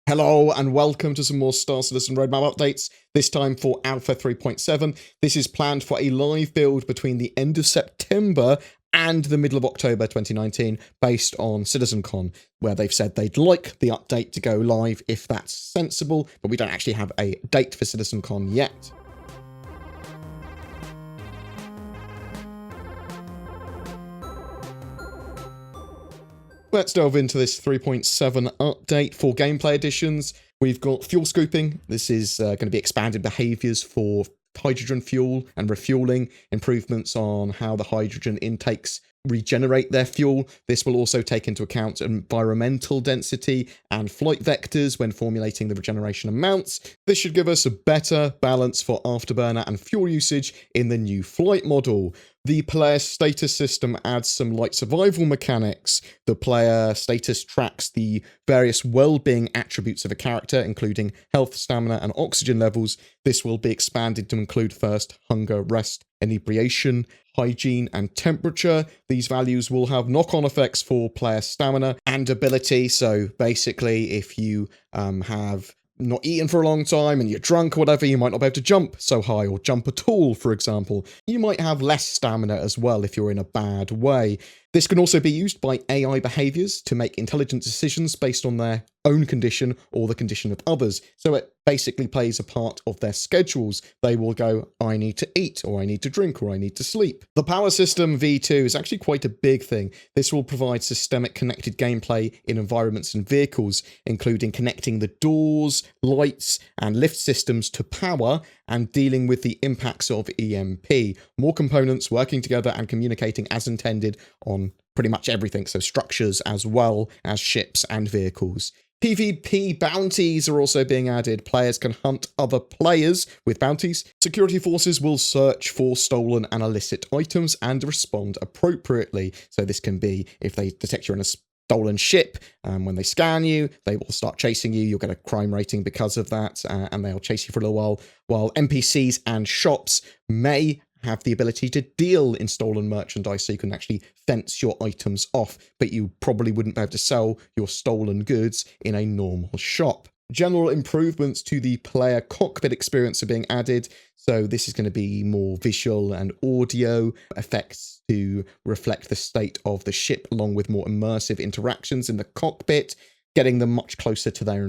Hello and welcome to some more Star Citizen roadmap updates, this time for Alpha 3.7. This is planned for a live build between the end of September and the middle of October 2019 based on CitizenCon, where they've said they'd like the update to go live if that's sensible, but we don't actually have a date for CitizenCon yet. Let's delve into this 3.7 update for gameplay additions. We've got fuel scooping. This is going to be expanded behaviors for hydrogen fuel and refueling, improvements on how the hydrogen intakes regenerate their fuel. This will also take into account environmental density and flight vectors when formulating the regeneration amounts. This should give us a better balance for afterburner and fuel usage in the new flight model. The player status system adds some light survival mechanics. The player status tracks the various well-being attributes of a character, including health, stamina, and oxygen levels. This will be expanded to include thirst, hunger, rest, inebriation, hygiene, and temperature. These values will have knock-on effects for player stamina and ability. So basically, if you have not eaten for a long time and you're drunk or whatever, you might not be able to jump so high or jump at all, for example. You might have less stamina as well if you're in a bad way. This can also be used by AI behaviors to make intelligent decisions based on their own condition or the condition of others. So it basically plays a part of their schedules. They will go, I need to eat, or I need to drink, or I need to sleep. The power system V2 is actually quite a big thing. This will provide systemic connected gameplay in environments and vehicles, including connecting the doors, lights, and lift systems to power and dealing with the impacts of EMP. More components working together and communicating as intended on pretty much everything, so structures as well as ships and vehicles. PvP bounties are also being added. Players can hunt other players with bounties. Security forces will search for stolen and illicit items and respond appropriately. So this can be if they detect you're in a stolen ship, when they scan you, they will start chasing you. You'll get a crime rating because of that, and they'll chase you for a little while NPCs and shops may have the ability to deal in stolen merchandise, so you can actually fence your items off, but you probably wouldn't be able to sell your stolen goods in a normal shop. General improvements to the player cockpit experience are being added, so this is going to be more visual and audio effects to reflect the state of the ship, along with more immersive interactions in the cockpit, getting them much closer to their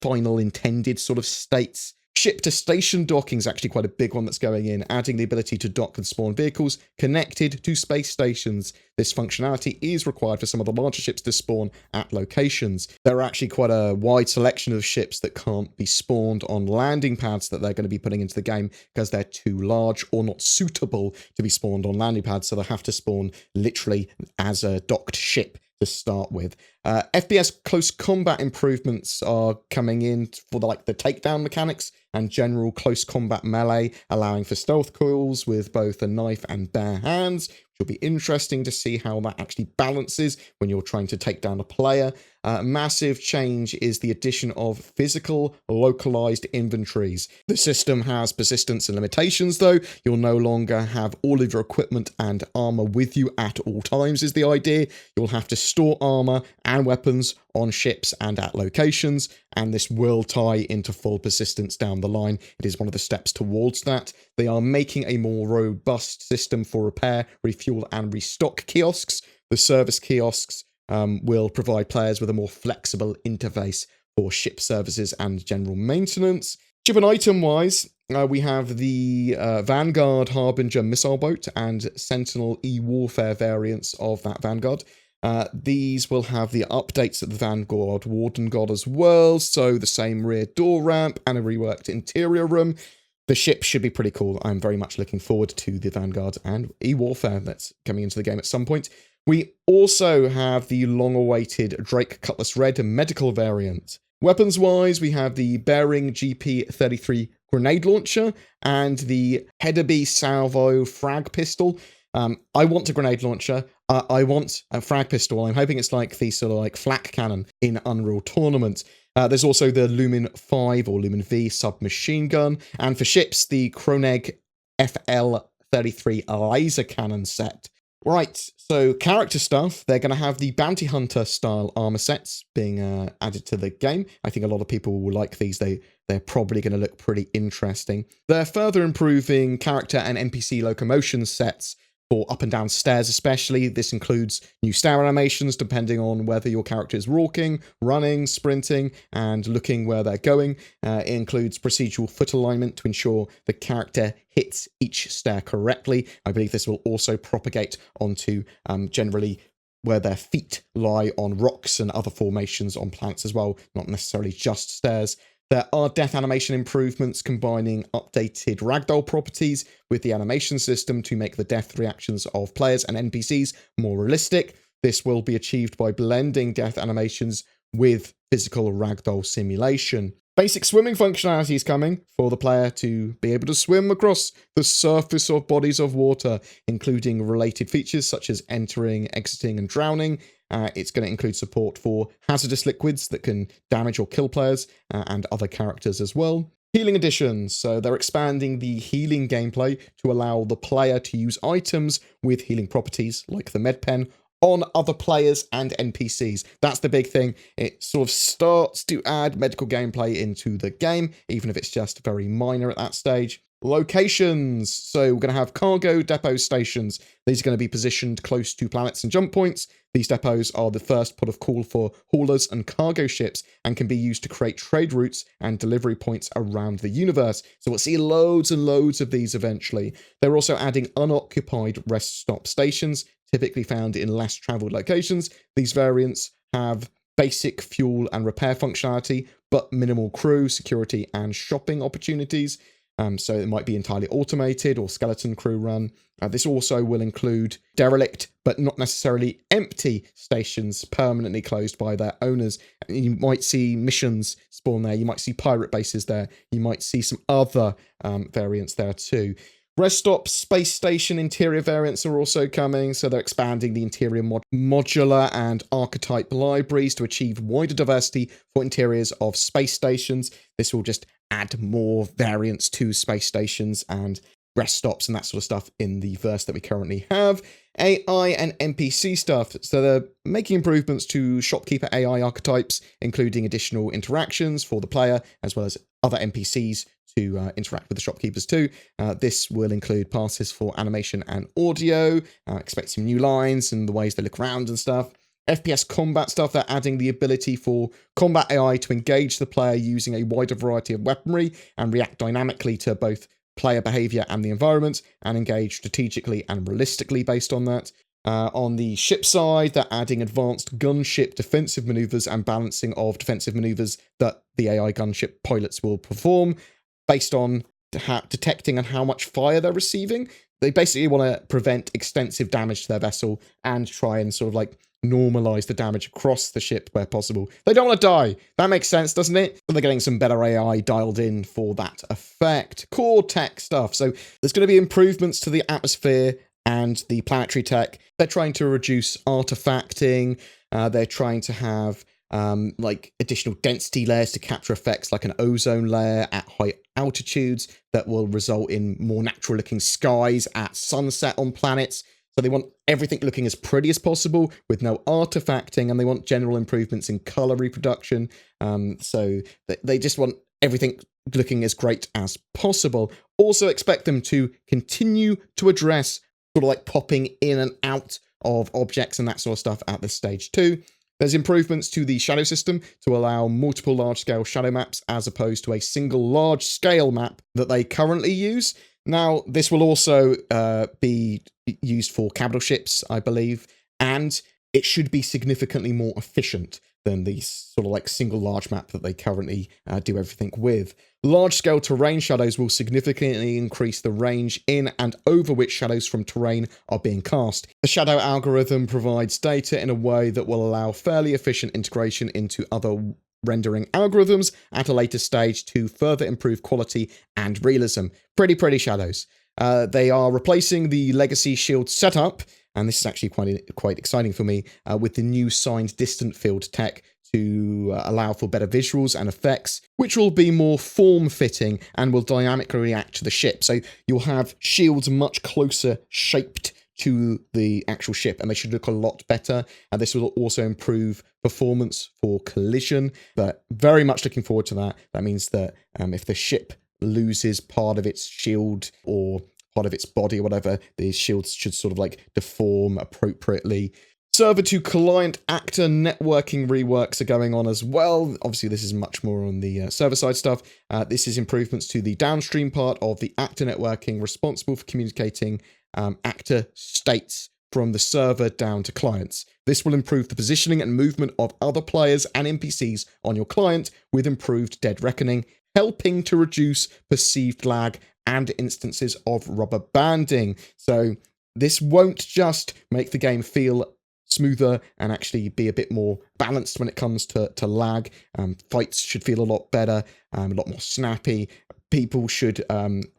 final intended sort of states. Ship-to-station docking is actually quite a big one that's going in, adding the ability to dock and spawn vehicles connected to space stations. This functionality is required for some of the larger ships to spawn at locations. There are actually quite a wide selection of ships that can't be spawned on landing pads that they're going to be putting into the game because they're too large or not suitable to be spawned on landing pads, so they have to spawn literally as a docked ship to start with. FPS close combat improvements are coming in for the takedown mechanics and general close combat melee, allowing for stealth kills with both a knife and bare hands, which will be interesting to see how that actually balances when you're trying to take down a player. Massive change is the addition of physical localized inventories. The system has persistence and limitations though. You'll no longer have all of your equipment and armor with you at all times is the idea. You'll have to store armor and weapons on ships and at locations, and this will tie into full persistence down the line. It is one of the steps towards that. They are making a more robust system for repair, refuel, and restock kiosks. The service kiosks will provide players with a more flexible interface for ship services and general maintenance. Ship and item-wise, we have the Vanguard Harbinger missile boat and Sentinel E-Warfare variants of that Vanguard. These will have the updates that the Vanguard Warden got as well, so the same rear door ramp and a reworked interior room. The ship should be pretty cool. I'm very much looking forward to the Vanguard and E-Warfare that's coming into the game at some point. We also have the long-awaited Drake Cutlass Red medical variant. Weapons-wise, we have the Bearing GP33 grenade launcher and the Hedeby Salvo frag pistol. I want a grenade launcher. I want a frag pistol. I'm hoping it's like the sort of flak cannon in Unreal Tournament. There's also the Lumen 5 or Lumen V submachine gun. And for ships, the Kroneg FL33 laser cannon set. Right, so character stuff, they're going to have the Bounty Hunter style armor sets being added to the game. I think a lot of people will like these. They're probably going to look pretty interesting. They're further improving character and NPC locomotion sets for up and down stairs especially. This includes new stair animations depending on whether your character is walking, running, sprinting, and looking where they're going. It includes procedural foot alignment to ensure the character hits each stair correctly. I believe this will also propagate onto generally where their feet lie on rocks and other formations on planets as well, not necessarily just stairs. There are death animation improvements combining updated ragdoll properties with the animation system to make the death reactions of players and NPCs more realistic. This will be achieved by blending death animations with physical ragdoll simulation. Basic swimming functionality is coming for the player to be able to swim across the surface of bodies of water, including related features such as entering, exiting, and drowning. It's going to include support for hazardous liquids that can damage or kill players and other characters as well. Healing additions, so they're expanding the healing gameplay to allow the player to use items with healing properties like the med pen on other players and NPCs. That's the big thing. It sort of starts to add medical gameplay into the game, even if it's just very minor at that stage. Locations. So we're going to have cargo depot stations. These are going to be positioned close to planets and jump points. These depots are the first port of call for haulers and cargo ships and can be used to create trade routes and delivery points around the universe. So we'll see loads and loads of these eventually. They're also adding unoccupied rest stop stations, typically found in less traveled locations. These variants have basic fuel and repair functionality, but minimal crew, security, and shopping opportunities. So it might be entirely automated or skeleton crew run. This also will include derelict, but not necessarily empty stations permanently closed by their owners. You might see missions spawn there. You might see pirate bases there. You might see some other variants there too. Rest stop space station interior variants are also coming, so they're expanding the interior modular and archetype libraries to achieve wider diversity for interiors of space stations. This will just add more variants to space stations and rest stops and that sort of stuff in the verse that we currently have. AI and NPC stuff. So they're making improvements to shopkeeper AI archetypes, including additional interactions for the player, as well as other NPCs to interact with the shopkeepers too. This will include passes for animation and audio, expect some new lines and the ways they look around and stuff. FPS combat stuff, they're adding the ability for combat AI to engage the player using a wider variety of weaponry and react dynamically to both player behavior and the environment, and engage strategically and realistically based on that. On the ship side, they're adding advanced gunship defensive maneuvers and balancing of defensive maneuvers that the AI gunship pilots will perform based on detecting and how much fire they're receiving. They basically want to prevent extensive damage to their vessel and try and sort of like normalize the damage across the ship where possible. They don't want to die. That makes sense, doesn't it? So they're getting some better AI dialed in for that effect. Core tech stuff. So there's going to be improvements to the atmosphere and the planetary tech. They're trying to reduce artifacting. They're trying to have like additional density layers to capture effects like an ozone layer at high altitudes that will result in more natural looking skies at sunset on planets. So they want everything looking as pretty as possible with no artifacting, and they want general improvements in color reproduction. So they just want everything looking as great as possible. Also expect them to continue to address sort of like popping in and out of objects and that sort of stuff at this stage too. There's improvements to the shadow system to allow multiple large-scale shadow maps as opposed to a single large-scale map that they currently use. Now, this will also be used for capital ships, I believe, and it should be significantly more efficient than the sort of like single large map that they currently do everything with. Large-scale terrain shadows will significantly increase the range in and over which shadows from terrain are being cast. The shadow algorithm provides data in a way that will allow fairly efficient integration into other rendering algorithms at a later stage to further improve quality and realism. Pretty shadows. They are replacing the legacy shield setup, and this is actually quite exciting for me, with the new signed distant field tech to allow for better visuals and effects, which will be more form-fitting and will dynamically react to the ship. So you'll have shields much closer shaped to the actual ship, and they should look a lot better. And this will also improve performance for collision, but very much looking forward to that. That means that if the ship loses part of its shield or part of its body or whatever, the shields should sort of like deform appropriately. Server to client actor networking reworks are going on as well. Obviously, this is much more on the server-side stuff. This is improvements to the downstream part of the actor networking responsible for communicating actor states from the server down to clients. This will improve the positioning and movement of other players and NPCs on your client with improved dead reckoning, helping to reduce perceived lag and instances of rubber banding. So this won't just make the game feel smoother and actually be a bit more balanced when it comes to lag. Fights should feel a lot better, a lot more snappy. People should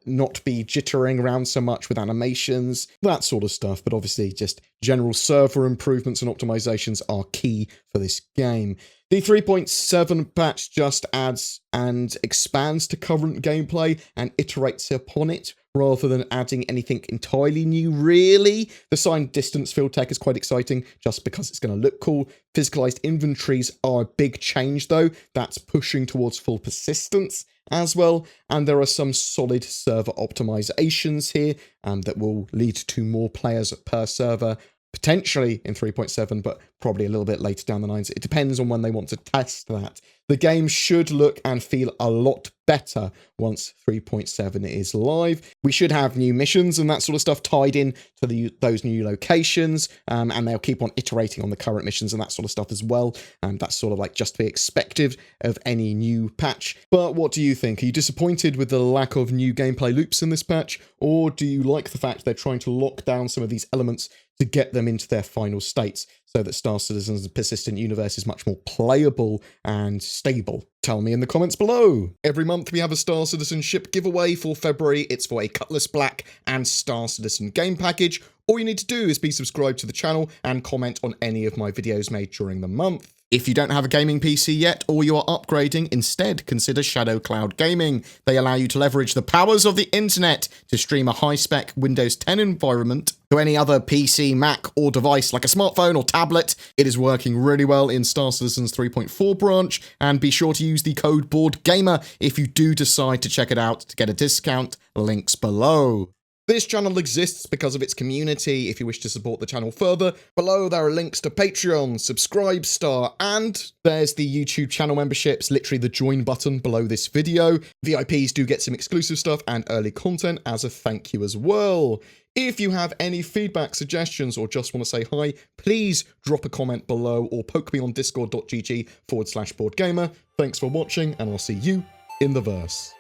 not be jittering around so much with animations, that sort of stuff. But obviously, just general server improvements and optimizations are key for this game. The 3.7 patch just adds and expands to current gameplay and iterates upon it, rather than adding anything entirely new, really. The signed distance field tech is quite exciting, just because it's going to look cool. Physicalized inventories are a big change, though. That's pushing towards full persistence as well, and there are some solid server optimizations here that will lead to more players per server, potentially in 3.7, but probably a little bit later down the lines. It depends on when they want to test that. The game should look and feel a lot better once 3.7 is live. We should have new missions and that sort of stuff tied in to those new locations, and they'll keep on iterating on the current missions and that sort of stuff as well. And that's sort of like just to be expected of any new patch. But what do you think? Are you disappointed with the lack of new gameplay loops in this patch, or do you like the fact they're trying to lock down some of these elements to get them into their final states so that Star Citizen's persistent universe is much more playable and stable? Tell me in the comments below. Every month we have a Star Citizen ship giveaway. For February, it's for a Cutlass Black and Star Citizen game package. All you need to do is be subscribed to the channel and comment on any of my videos made during the month. If you don't have a gaming PC yet, or you are upgrading, instead consider Shadow Cloud Gaming. They allow you to leverage the powers of the internet to stream a high-spec Windows 10 environment to any other PC, Mac, or device like a smartphone or tablet. It is working really well in Star Citizen's 3.4 branch, and be sure to use the code BoredGamer if you do decide to check it out to get a discount. Links below. This channel exists because of its community. If you wish to support the channel further, below there are links to Patreon, Subscribestar, and there's the YouTube channel memberships, literally the join button below this video. VIPs do get some exclusive stuff and early content as a thank you as well. If you have any feedback, suggestions, or just want to say hi, please drop a comment below or poke me on discord.gg/BoredGamer. Thanks for watching, and I'll see you in the verse.